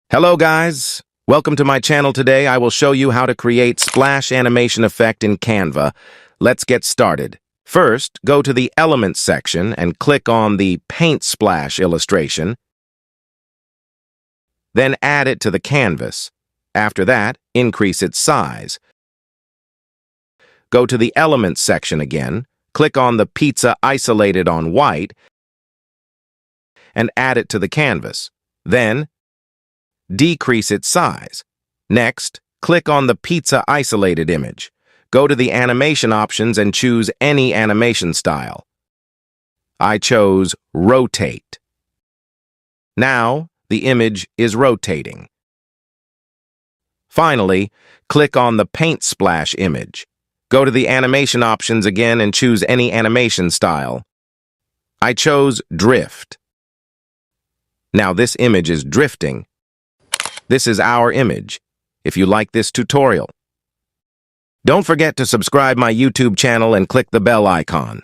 Hello guys, welcome to my channel. Today I will show you how to create splash animation effect in Canva. Let's get started. First, go to the Elements section and click on the Paint Splash illustration. Then add it to the canvas. After that, increase its size. Go to the Elements section again, click on the pizza isolated on white, and add it to the canvas. Then, decrease its size. Next, click on the pizza isolated image. Go to the animation options and choose any animation style. I chose rotate. Now, the image is rotating. Finally, click on the paint splash image. Go to the animation options again and choose any animation style. I chose drift. Now this image is drifting. This is our image. If you like this tutorial, don't forget to subscribe my YouTube channel and click the bell icon.